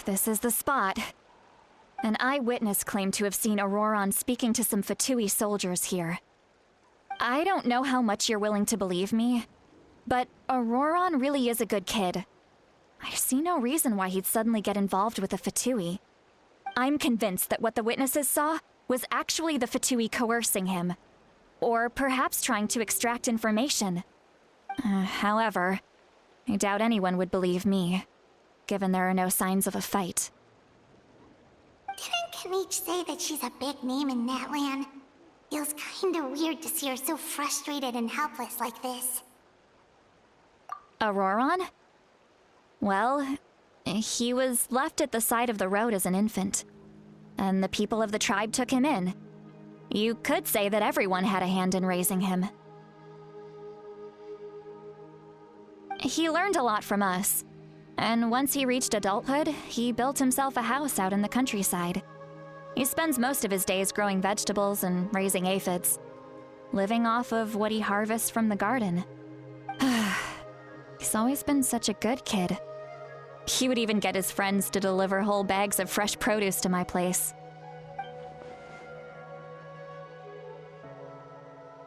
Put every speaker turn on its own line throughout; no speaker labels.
This is the spot. An eyewitness claimed to have seen Auroron speaking to some Fatui soldiers here. I don't know how much you're willing to believe me, but Auroron really is a good kid. I see no reason why he'd suddenly get involved with the Fatui. I'm convinced that what the witnesses saw was actually the Fatui coercing him, or perhaps trying to extract information. However, I doubt anyone would believe me, given there are no signs of a fight.
Didn't Kanich say that she's a big name in Natlan? Feels kinda weird to see her so frustrated and helpless like this.
Auroron? Well, he was left at the side of the road as an infant, and the people of the tribe took him in. You could say that everyone had a hand in raising him. He learned a lot from us, and once he reached adulthood, he built himself a house out in the countryside. He spends most of his days growing vegetables and raising aphids, living off of what he harvests from the garden. He's always been such a good kid. He would even get his friends to deliver whole bags of fresh produce to my place.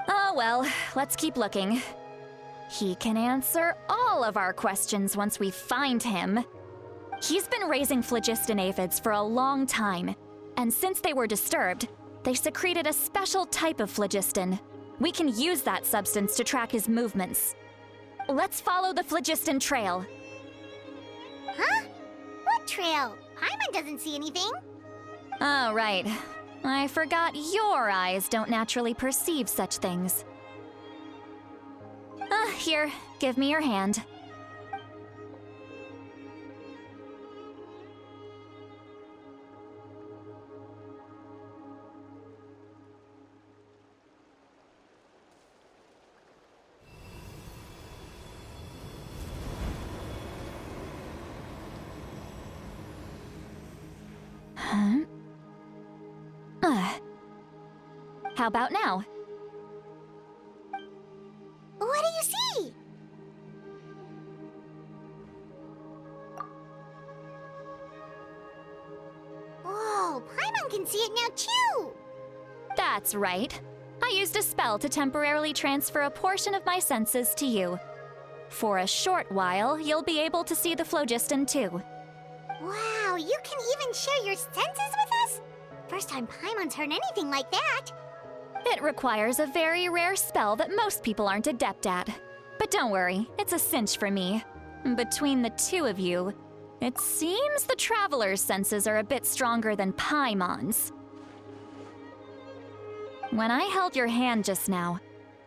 Oh well, let's keep looking. He can answer all of our questions once we find him. He's been raising phlogiston aphids for a long time, and since they were disturbed, they secreted a special type of phlogiston. We can use that substance to track his movements. Let's follow the phlogiston trail.
Huh? What trail? Paimon doesn't see anything.
Oh, right. I forgot your eyes don't naturally perceive such things. Here, give me your hand. Huh? How about now?
What do you see? Whoa, Paimon can see it now too!
That's right. I used a spell to temporarily transfer a portion of my senses to you. For a short while, you'll be able to see the phlogiston too.
Wow, you can even share your senses with us? First time Paimon's heard anything like that.
It requires a very rare spell that most people aren't adept at. But don't worry, it's a cinch for me. Between the two of you, it seems the Traveler's senses are a bit stronger than Paimon's. When I held your hand just now,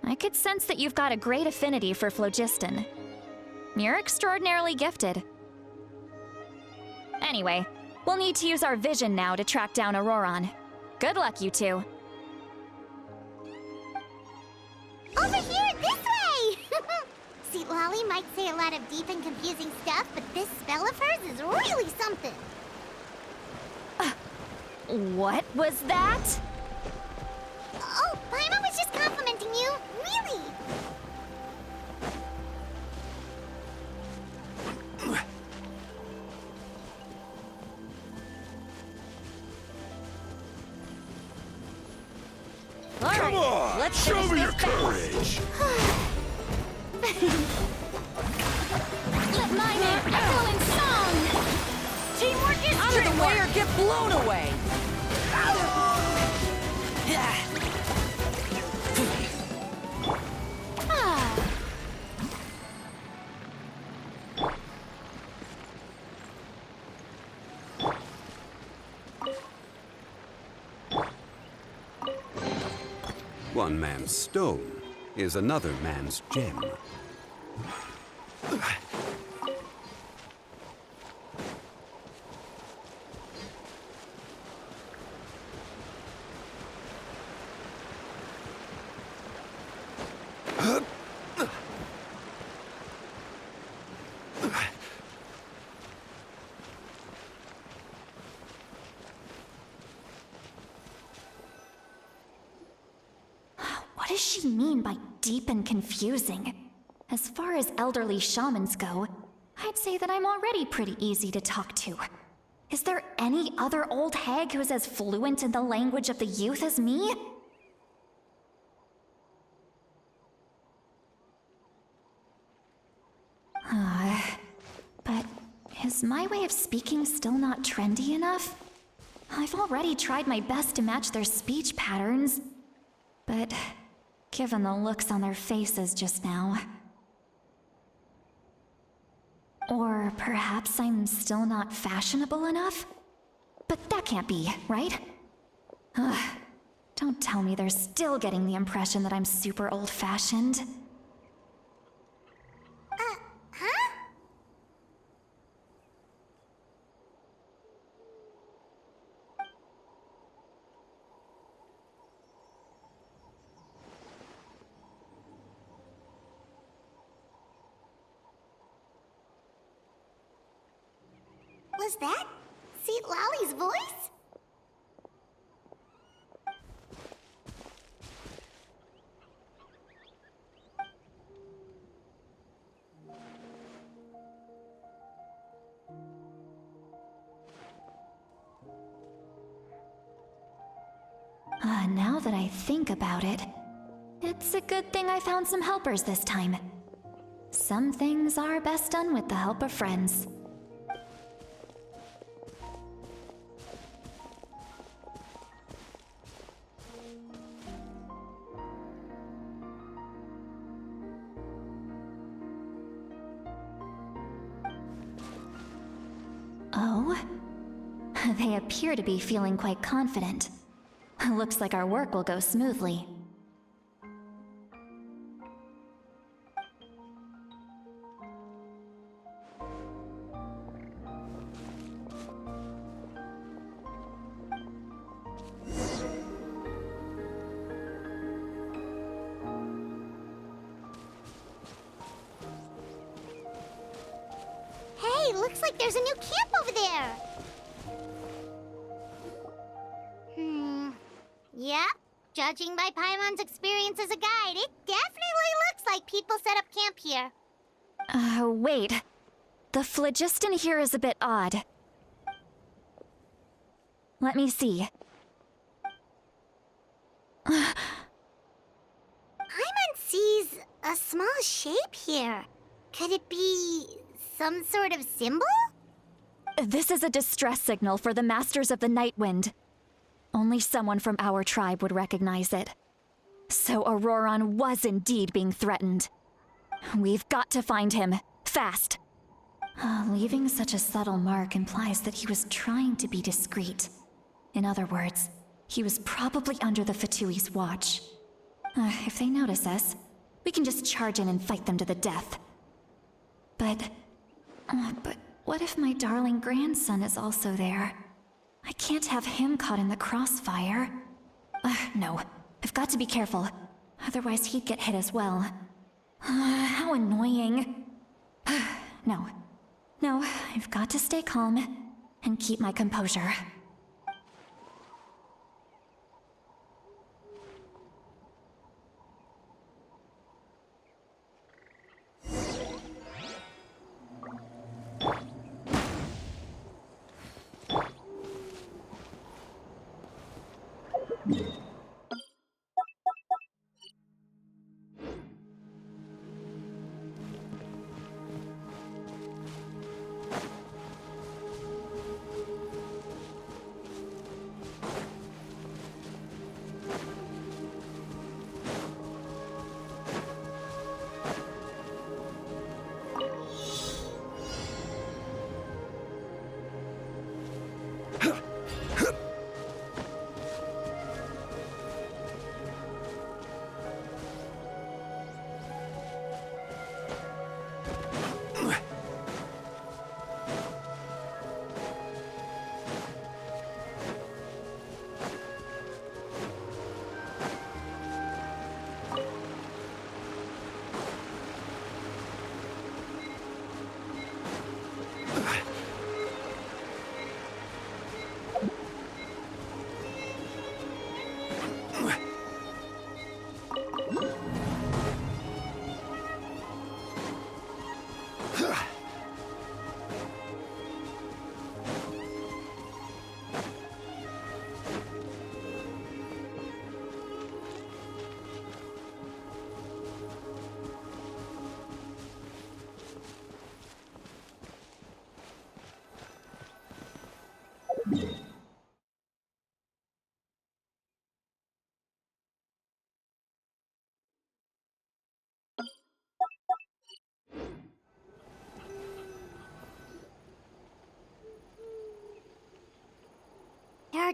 I could sense that you've got a great affinity for phlogiston. You're extraordinarily gifted. Anyway, we'll need to use our vision now to track down Auroron. Good luck, you two.
Over here, this way! See, Lolly might say a lot of deep and confusing stuff, but this spell of hers is really something.
What was that?
Oh, Paimon was just complimenting you. Really?
Come on!
Let's
Show
finish
me your
this fast.
courage!
Let my name echo in song! Teamwork is
Out of the way or get blown away!
One man's stone is another man's gem.
What does she mean by deep and confusing? As far as elderly shamans go, I'd say that I'm already pretty easy to talk to. Is there any other old hag who's as fluent in the language of the youth as me? But is my way of speaking still not trendy enough? I've already tried my best to match their speech patterns, but given the looks on their faces just now... Or perhaps I'm still not fashionable enough? But that can't be, right? Ugh, don't tell me they're still getting the impression that I'm super old-fashioned.
Huh? Was that Seat Lolly's voice?
Now that I think about it, it's a good thing I found some helpers this time. Some things are best done with the help of friends. Oh? They appear to be feeling quite confident. Looks like our work will go smoothly.
Hey, looks like there's a new camp over there. Yep. Judging by Paimon's experience as a guide, it definitely looks like people set up camp here.
Wait. The phlogiston here is a bit odd. Let me see.
Paimon sees a small shape here. Could it be some sort of symbol?
This is a distress signal for the Masters of the Night Wind. Only someone from our tribe would recognize it. So Auroron was indeed being threatened. We've got to find him, fast. Leaving such a subtle mark implies that he was trying to be discreet. In other words, he was probably under the Fatui's watch. If they notice us, we can just charge in and fight them to the death. But what if my darling grandson is also there? I can't have him caught in the crossfire. No, I've got to be careful. Otherwise he'd get hit as well. How annoying. No, I've got to stay calm and keep my composure.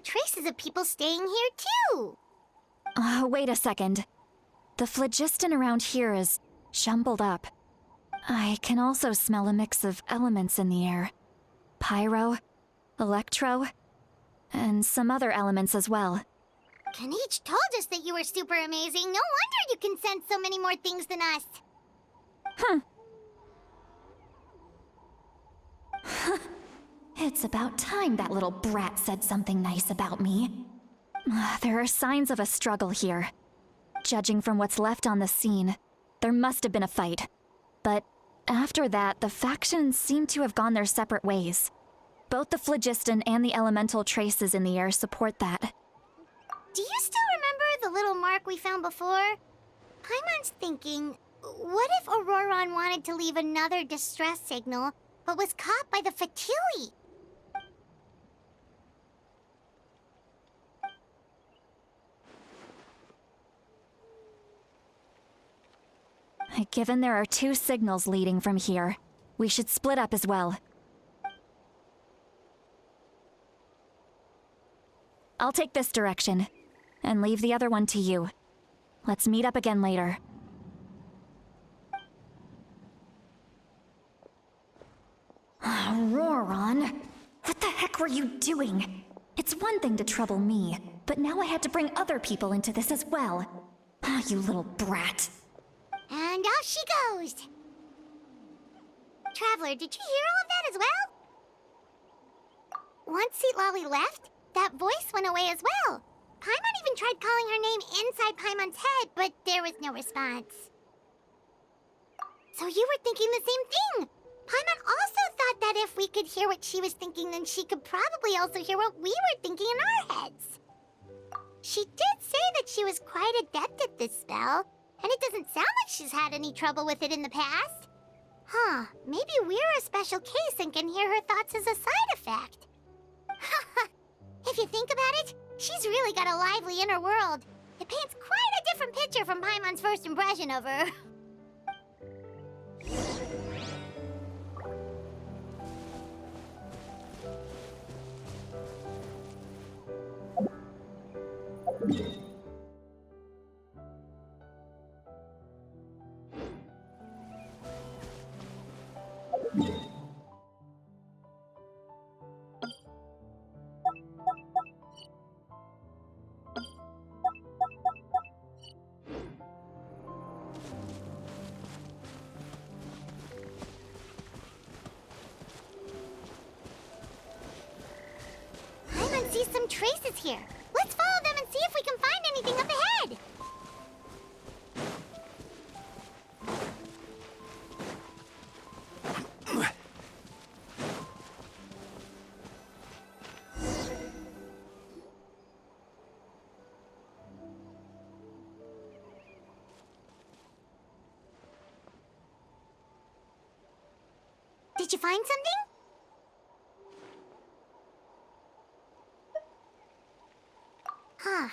traces of people staying here too.
Wait a second. The phlogiston around here is jumbled up. I can also smell a mix of elements in the air. Pyro, electro, and some other elements as well.
Kanich told us that you were super amazing. No wonder you can sense so many more things than us.
It's about time that little brat said something nice about me. There are signs of a struggle here. Judging from what's left on the scene, there must have been a fight. But after that, the factions seem to have gone their separate ways. Both the phlogiston and the elemental traces in the air support that.
Do you still remember the little mark we found before? Paimon's thinking, what if Auroron wanted to leave another distress signal, but was caught by the Fatui?
Given there are 2 signals leading from here, we should split up as well. I'll take this direction, and leave the other one to you. Let's meet up again later. Auroron, what the heck were you doing? It's one thing to trouble me, but now I had to bring other people into this as well. You little brat.
And off she goes! Traveler, did you hear all of that as well? Once Seatlolly left, that voice went away as well. Paimon even tried calling her name inside Paimon's head, but there was no response. So you were thinking the same thing! Paimon also thought that if we could hear what she was thinking, then she could probably also hear what we were thinking in our heads. She did say that she was quite adept at this spell, and it doesn't sound like she's had any trouble with it in the past. Huh, maybe we're a special case and can hear her thoughts as a side effect. If you think about it, she's really got a lively inner world. It paints quite a different picture from Paimon's first impression of her. Paimon sees some traces here. Let's follow them and see if we can find anything up ahead. Did you find something? Huh.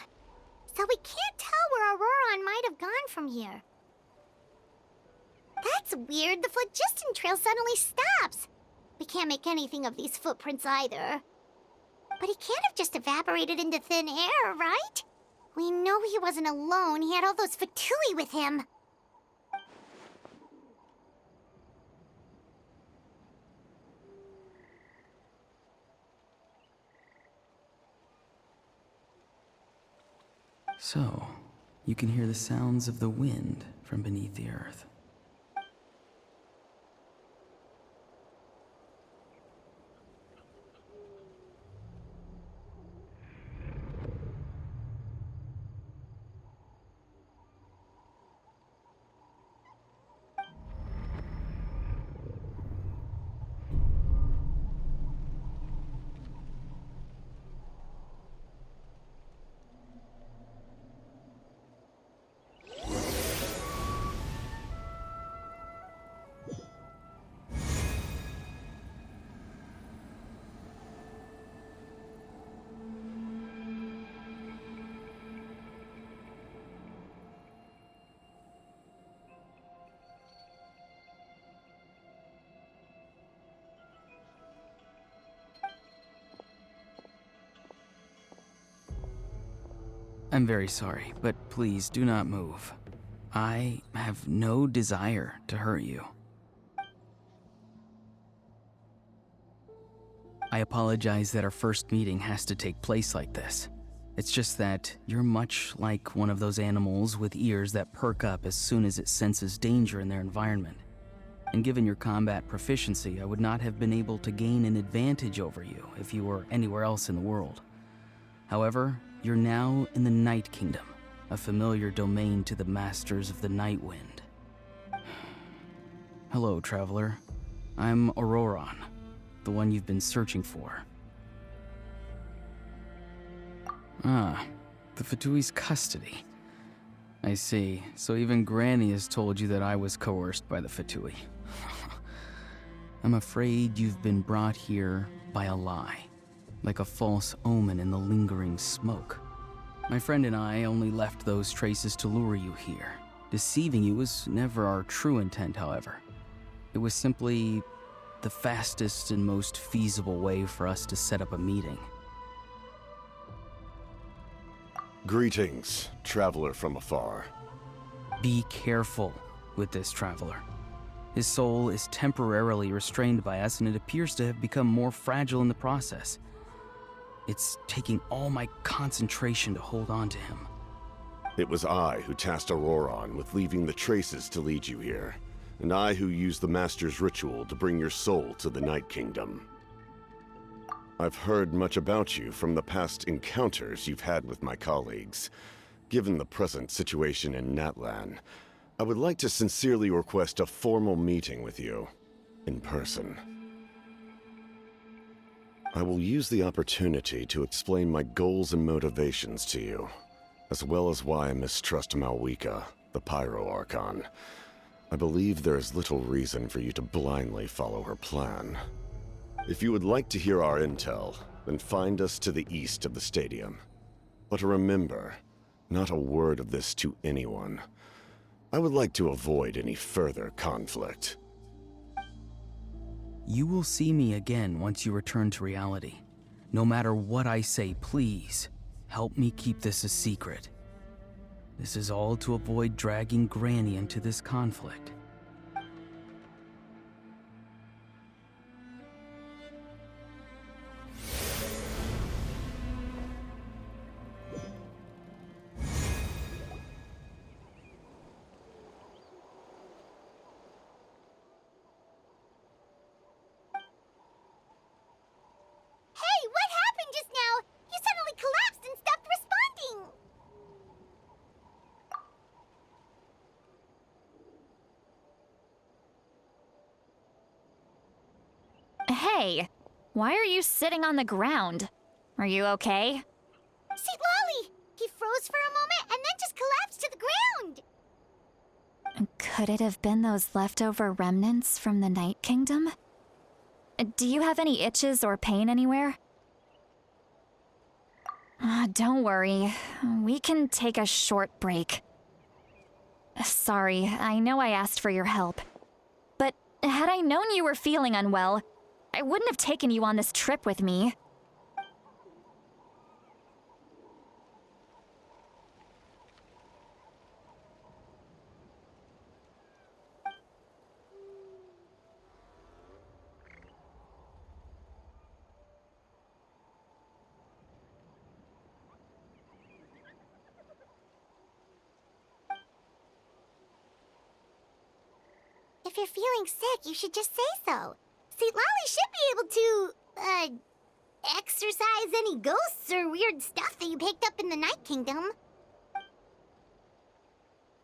So we can't tell where Auroron might have gone from here. That's weird. The phlogiston trail suddenly stops. We can't make anything of these footprints either. But he can't have just evaporated into thin air, right? We know he wasn't alone. He had all those Fatui with him.
So, you can hear the sounds of the wind from beneath the earth. I'm very sorry, but please do not move. I have no desire to hurt you. I apologize that our first meeting has to take place like this. It's just that you're much like one of those animals with ears that perk up as soon as it senses danger in their environment. And given your combat proficiency, I would not have been able to gain an advantage over you if you were anywhere else in the world. However, you're now in the Night Kingdom, a familiar domain to the masters of the Night Wind. Hello, traveler. I'm Auroron, the one you've been searching for. Ah, the Fatui's custody. I see. So even Granny has told you that I was coerced by the Fatui. I'm afraid you've been brought here by a lie, like a false omen in the lingering smoke. My friend and I only left those traces to lure you here. Deceiving you was never our true intent, however. It was simply the fastest and most feasible way for us to set up a meeting.
Greetings, traveler from afar.
Be careful with this traveler. His soul is temporarily restrained by us, and it appears to have become more fragile in the process. It's taking all my concentration to hold on to him.
It was I who tasked Auroron with leaving the traces to lead you here, and I who used the Master's ritual to bring your soul to the Night Kingdom. I've heard much about you from the past encounters you've had with my colleagues. Given the present situation in Natlan, I would like to sincerely request a formal meeting with you, in person. I will use the opportunity to explain my goals and motivations to you, as well as why I mistrust Malwika, the Pyro Archon. I believe there is little reason for you to blindly follow her plan. If you would like to hear our intel, then find us to the east of the stadium. But remember, not a word of this to anyone. I would like to avoid any further conflict.
You will see me again once you return to reality. No matter what I say, please, help me keep this a secret. This is all to avoid dragging Granny into this conflict.
Hey, what happened just now? You suddenly collapsed and stopped responding.
Hey, why are you sitting on the ground? Are you okay?
See, Lolly! He froze for a moment and then just collapsed to the ground!
Could it have been those leftover remnants from the Night Kingdom? Do you have any itches or pain anywhere? Don't worry. We can take a short break. Sorry, I know I asked for your help. But had I known you were feeling unwell, I wouldn't have taken you on this trip with me.
If you're feeling sick, you should just say so. See, Lolly should be able to, exorcise any ghosts or weird stuff that you picked up in the Night Kingdom.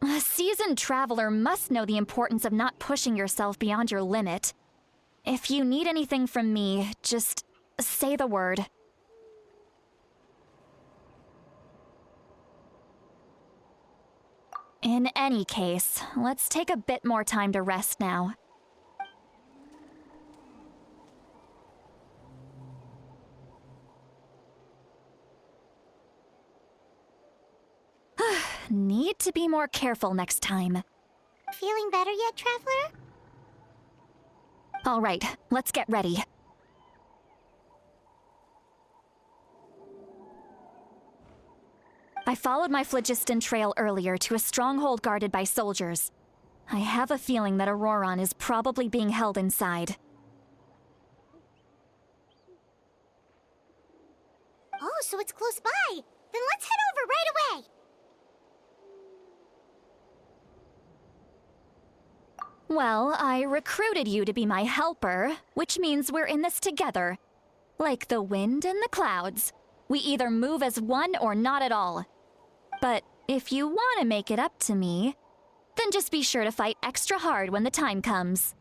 A seasoned traveler must know the importance of not pushing yourself beyond your limit. If you need anything from me, just say the word. In any case, let's take a bit more time to rest now. Need to be more careful next time.
Feeling better yet, Traveler?
All right, let's get ready. I followed my phlogiston trail earlier to a stronghold guarded by soldiers. I have a feeling that Auroron is probably being held inside.
Oh, so it's close by. Then let's head over right away.
Well, I recruited you to be my helper, which means we're in this together. Like the wind and the clouds. We either move as one or not at all. But if you want to make it up to me, then just be sure to fight extra hard when the time comes.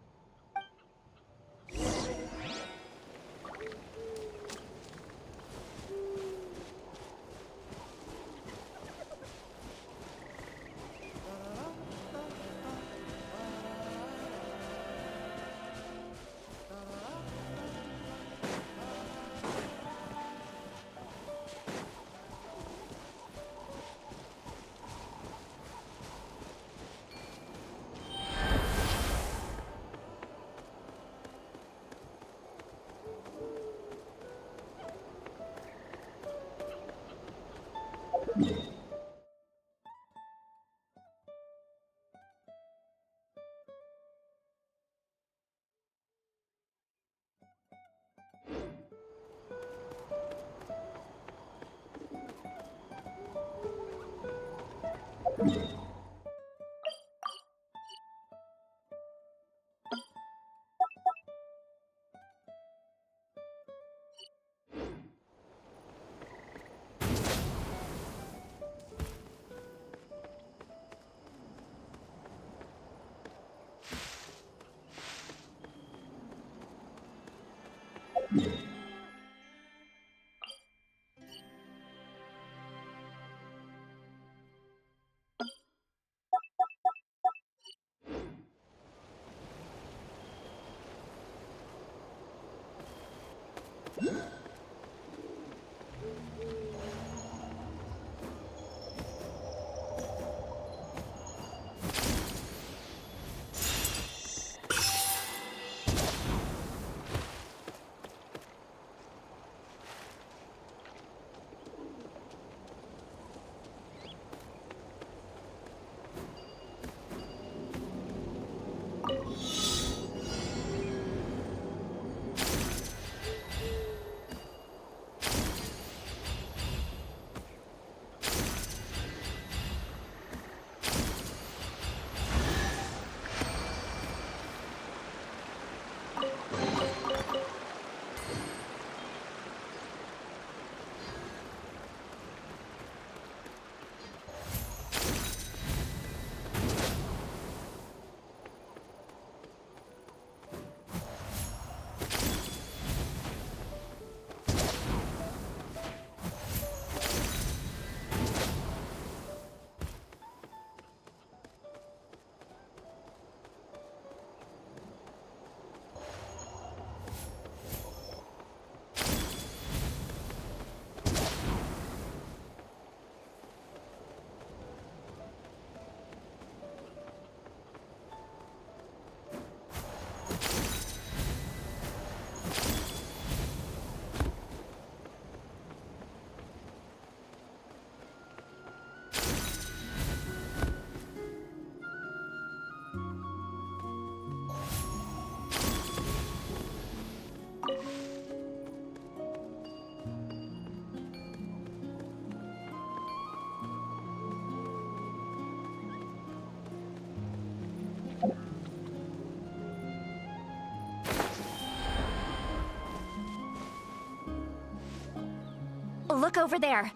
Look over there.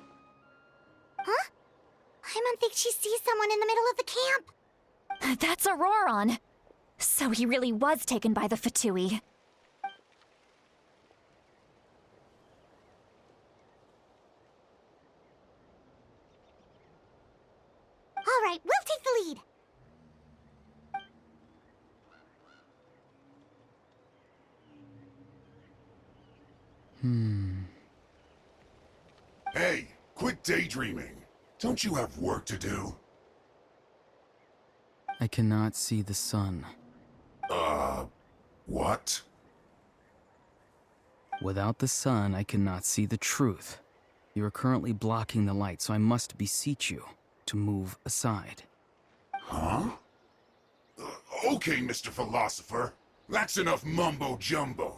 Huh? Paimon thinks she sees someone in the middle of the camp.
That's Auroron. So he really was taken by the Fatui.
All right, we'll take the lead.
Hey, quit daydreaming. Don't you have work to do?
I cannot see the sun.
What?
Without the sun, I cannot see the truth. You are currently blocking the light, so I must beseech you to move aside.
Huh? Okay, Mr. Philosopher. That's enough mumbo-jumbo.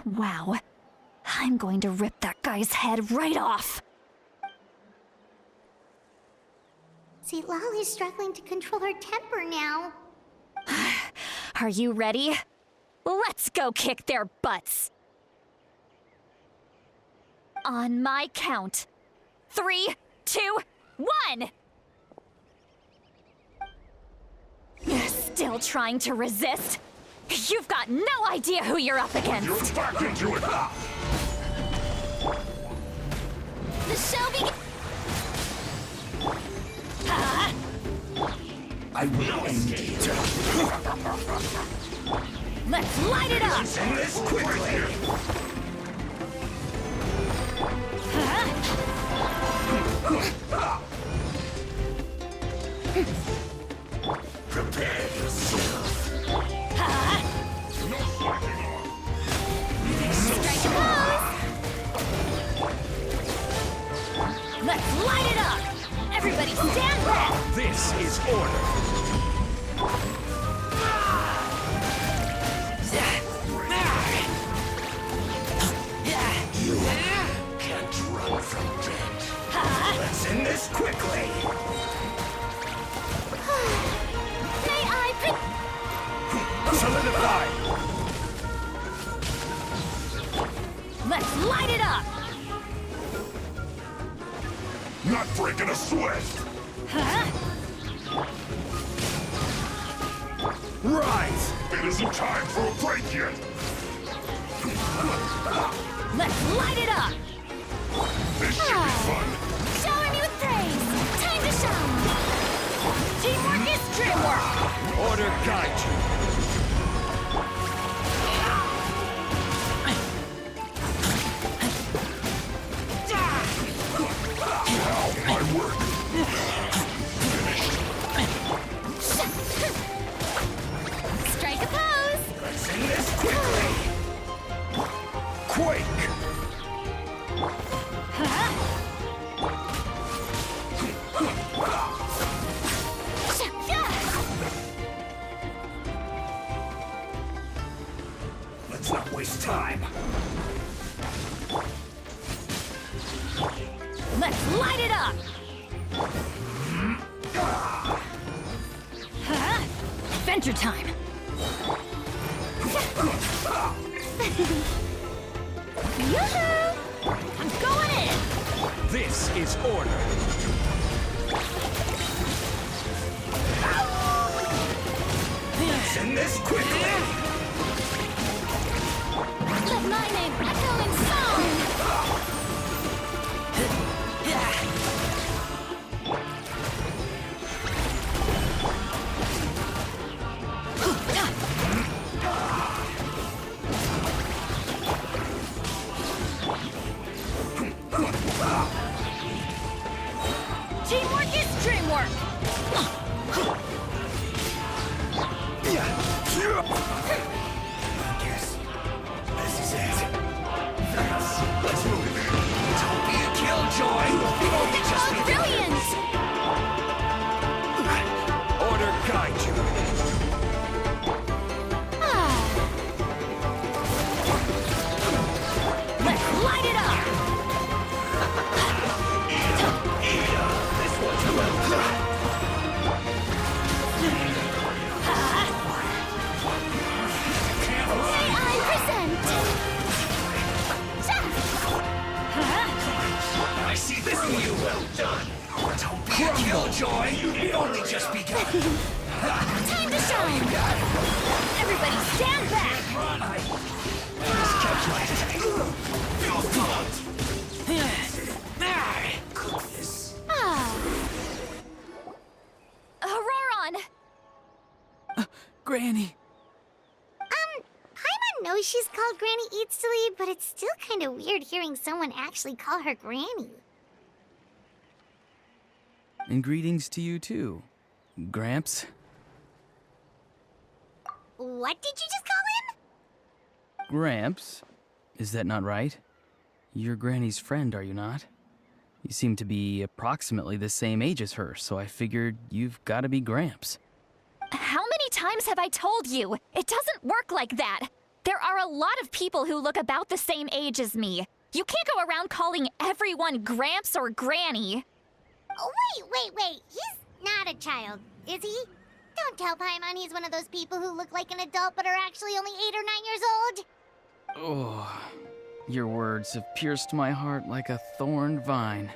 Wow. I'm going to rip that guy's head right off.
See, Lolly's struggling to control her temper now.
Are you ready? Let's go kick their butts. On my count. 3, 2, 1! Still trying to resist? You've got no idea who you're up against.
You're back into it!
The show begins.
I will end you.
Let's light it up!
End this quickly.
Prepare yourself! No slacking off!
Strike a pose! Let's light it up! Everybody stand back!
This is order. You can't run from death. Let's end this quickly.
May I
Solidify.
Let's light it up!
Not breaking a sweat!
Rise.
It isn't time for a break yet!
Let's light it up!
This should be fun!
Shower me with praise! Time to shine! Teamwork is dreamwork!
Order guide you.
Now my work!
Strike a pose!
Let's end this quickly. Quake. Let's not waste time.
Let's light it up! Adventure time! Yoo-hoo! I'm going in!
This is order. Let's end this quickly.
Let my name echo in song! Teamwork is dreamwork!
Yes. This is it. Let's move it. Don't be a killjoy. Only just be
Brilliant!
order guide you.
Let's light it up!
This one's well done.
May I present?
I see through you. Well done. Don't be a killjoy. We've only just begun.
Time to shine! Everybody stand back!
Your fault. Goodness.
Auroron!
Granny!
Paimon knows she's called Granny Eatsilly, but it's still kind of weird hearing someone actually call her Granny.
And greetings to you too, Gramps.
What did you just call him?
Gramps? Is that not right? You're Granny's friend, are you not? You seem to be approximately the same age as her, so I figured you've got to be Gramps.
How many times have I told you? It doesn't work like that. There are a lot of people who look about the same age as me. You can't go around calling everyone Gramps or Granny.
Oh, wait. He's not a child, is he? Don't tell Paimon he's one of those people who look like an adult but are actually only 8 or 9 years old.
Oh, your words have pierced my heart like a thorned vine.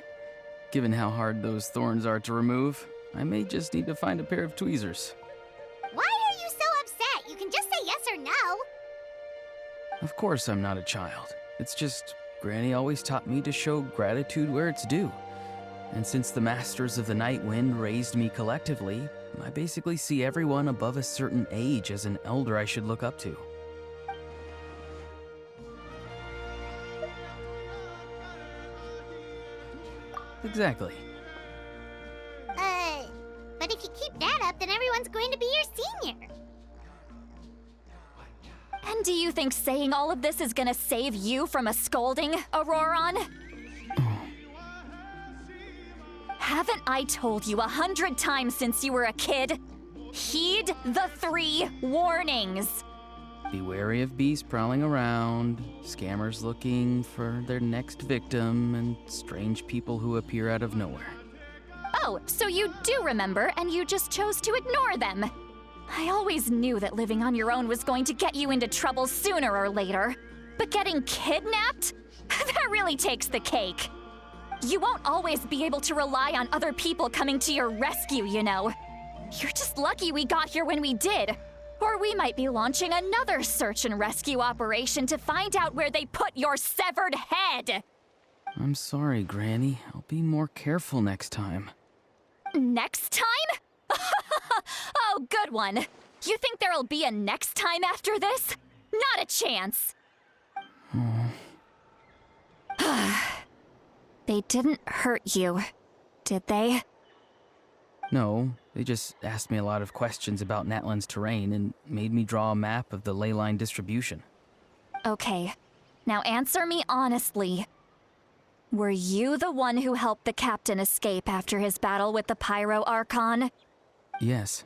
Given how hard those thorns are to remove, I may just need to find a pair of tweezers.
Why are you so upset? You can just say yes or no.
Of course I'm not a child. It's just, Granny always taught me to show gratitude where it's due. And since the Masters of the Night Wind raised me collectively, I basically see everyone above a certain age as an elder I should look up to. Exactly.
But if you keep that up, then everyone's going to be your senior.
And do you think saying all of this is gonna save you from a scolding, Auroron? Haven't I told you 100 times since you were a kid? Heed the 3 warnings.
Be wary of beasts prowling around, scammers looking for their next victim, and strange people who appear out of nowhere.
Oh, so you do remember, and you just chose to ignore them. I always knew that living on your own was going to get you into trouble sooner or later. But getting kidnapped? That really takes the cake. You won't always be able to rely on other people coming to your rescue, you know. You're just lucky we got here when we did. Or we might be launching another search and rescue operation to find out where they put your severed head.
I'm sorry, Granny. I'll be more careful next time.
Next time? Oh, good one. You think there'll be a next time after this? Not a chance. They didn't hurt you, did they?
No, they just asked me a lot of questions about Natlan's terrain and made me draw a map of the ley line distribution.
Okay, now answer me honestly. Were you the one who helped the captain escape after his battle with the Pyro Archon?
Yes.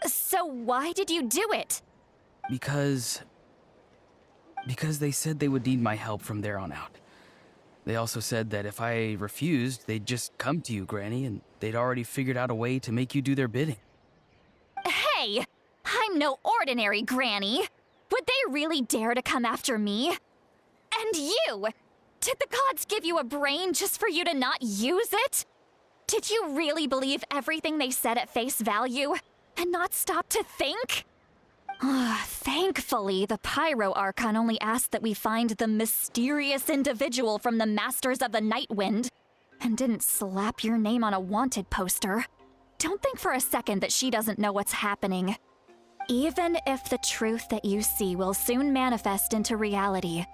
So why did you do it?
Because they said they would need my help from there on out. They also said that if I refused, they'd just come to you, Granny, and they'd already figured out a way to make you do their bidding.
Hey! I'm no ordinary Granny! Would they really dare to come after me? And you! Did the gods give you a brain just for you to not use it? Did you really believe everything they said at face value, and not stop to think? Thankfully, the Pyro Archon only asked that we find the mysterious individual from the Masters of the Night Wind, and didn't slap your name on a wanted poster. Don't think for a second that she doesn't know what's happening. Even if the truth that you see will soon manifest into reality,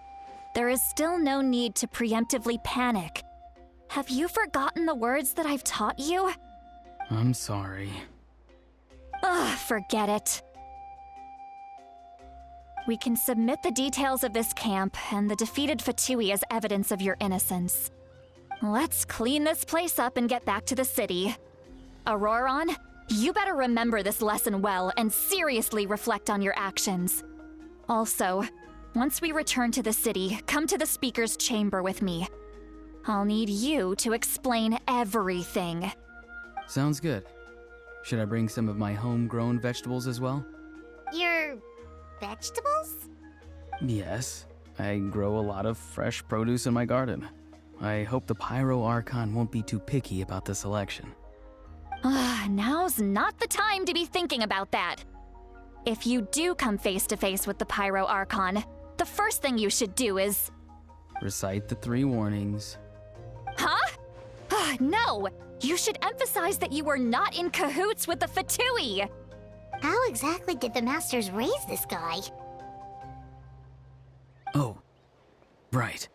there is still no need to preemptively panic. Have you forgotten the words that I've taught you?
I'm sorry.
Forget it. We can submit the details of this camp and the defeated Fatui as evidence of your innocence. Let's clean this place up and get back to the city. Auroron, you better remember this lesson well and seriously reflect on your actions. Also, once we return to the city, come to the speaker's chamber with me. I'll need you to explain everything.
Sounds good. Should I bring some of my homegrown vegetables as well?
Your vegetables?
Yes. I grow a lot of fresh produce in my garden. I hope the Pyro Archon won't be too picky about the selection.
Now's not the time to be thinking about that. If you do come face to face with the Pyro Archon, the first thing you should do is...
Recite the 3 warnings.
Huh? No! You should emphasize that you were not in cahoots with the Fatui!
How exactly did the Masters raise this guy?
Oh, right.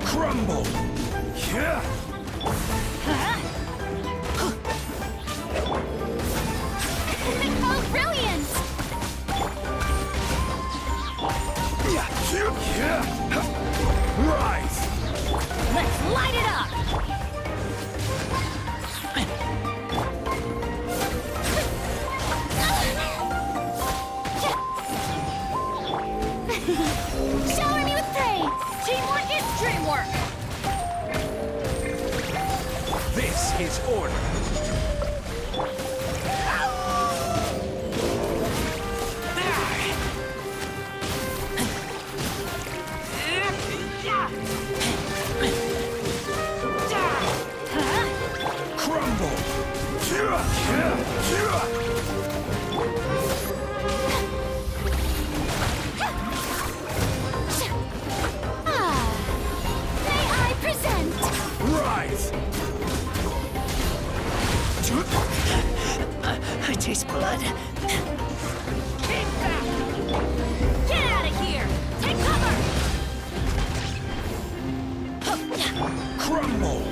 Crumble! Yeah!
Oh, brilliant!
Rise!
Let's light it up!
Shower me with praise!
Teamwork is dreamwork!
This is order. Crumble!
May I present?
Rise!
I taste blood.
Keep back!
Get out of here! Take cover!
Crumble!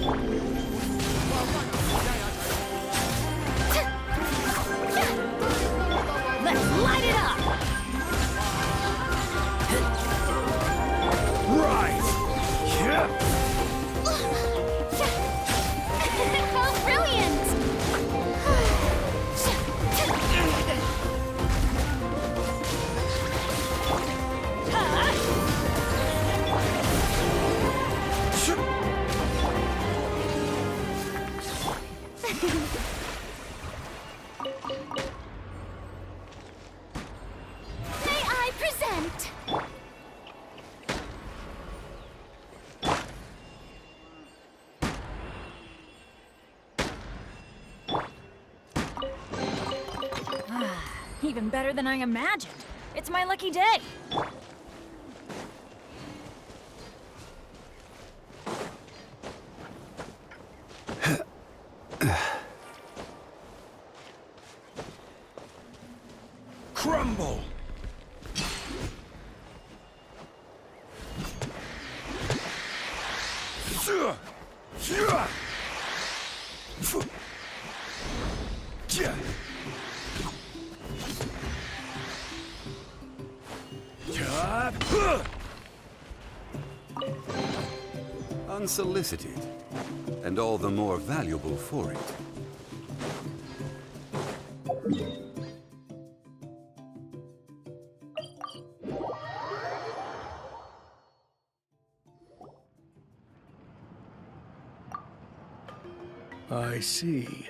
Let's light it up!
Rise!
Oh, brilliant! May I present?
Even better than I imagined. It's my lucky day.
Crumble!
Unsolicited, and all the more valuable for it.
I see.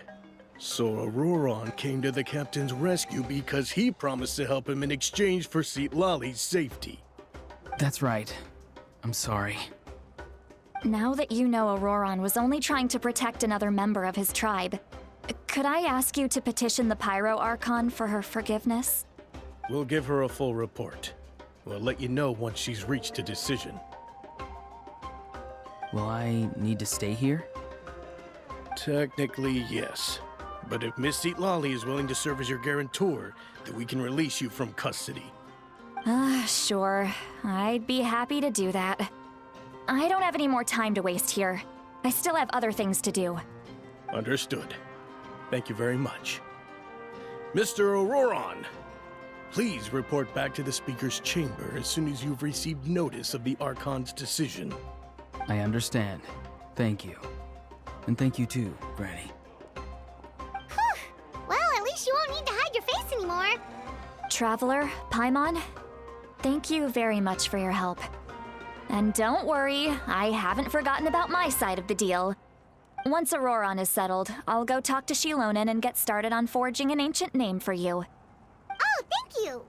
So Auroron came to the captain's rescue because he promised to help him in exchange for Lali's safety.
That's right. I'm sorry.
Now that you know Auroron was only trying to protect another member of his tribe, could I ask you to petition the Pyro Archon for her forgiveness?
We'll give her a full report. We'll let you know once she's reached a decision.
Will I need to stay here?
Technically, yes. But if Miss Lali is willing to serve as your guarantor, then we can release you from custody.
Sure. I'd be happy to do that. I don't have any more time to waste here. I still have other things to do.
Understood. Thank you very much. Mr. Auroron, please report back to the Speaker's chamber as soon as you've received notice of the Archon's decision.
I understand. Thank you. And thank you too, Granny.
Well, at least you won't need to hide your face anymore.
Traveler, Paimon, thank you very much for your help. And don't worry, I haven't forgotten about my side of the deal. Once Auroron is settled, I'll go talk to Shilonen and get started on forging an ancient name for you.
Oh, thank you.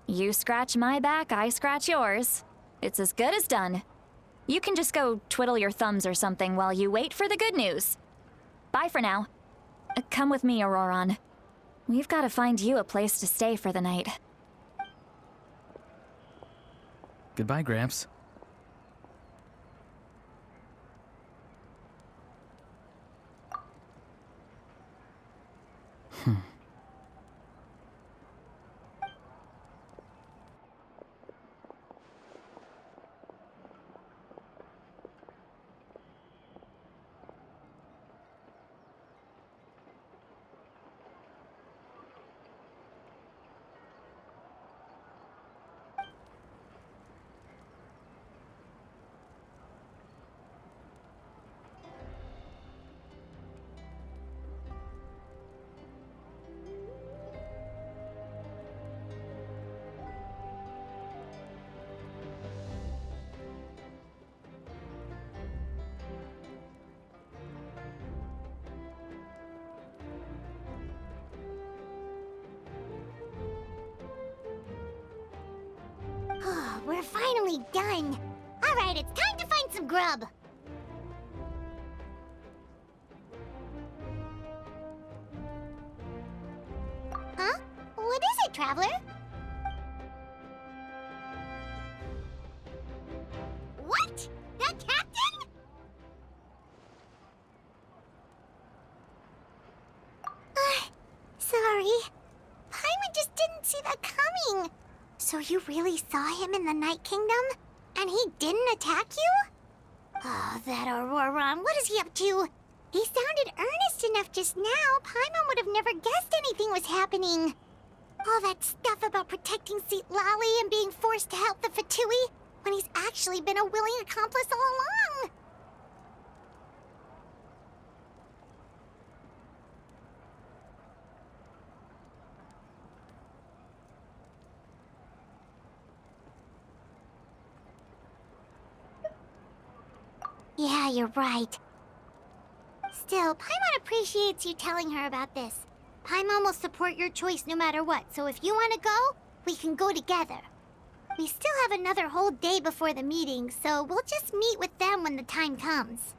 You scratch my back, I scratch yours. It's as good as done. You can just go twiddle your thumbs or something while you wait for the good news. Bye for now. Come with me, Auroron. We've got to find you a place to stay for the night.
Goodbye, Gramps.
We're finally done. All right, it's time to find some grub. Huh? What is it, Traveler? What? That captain? Sorry. Paimon just didn't see that coming. So you really saw him in the Night Kingdom? And he didn't attack you? Oh, that Auroron, what is he up to? He sounded earnest enough just now. Paimon would have never guessed anything was happening. All that stuff about protecting Seat Lally and being forced to help the Fatui, when he's actually been a willing accomplice all along. Yeah, you're right. Still, Paimon appreciates you telling her about this. Paimon will support your choice no matter what, so if you want to go, we can go together. We still have another whole day before the meeting, so we'll just meet with them when the time comes.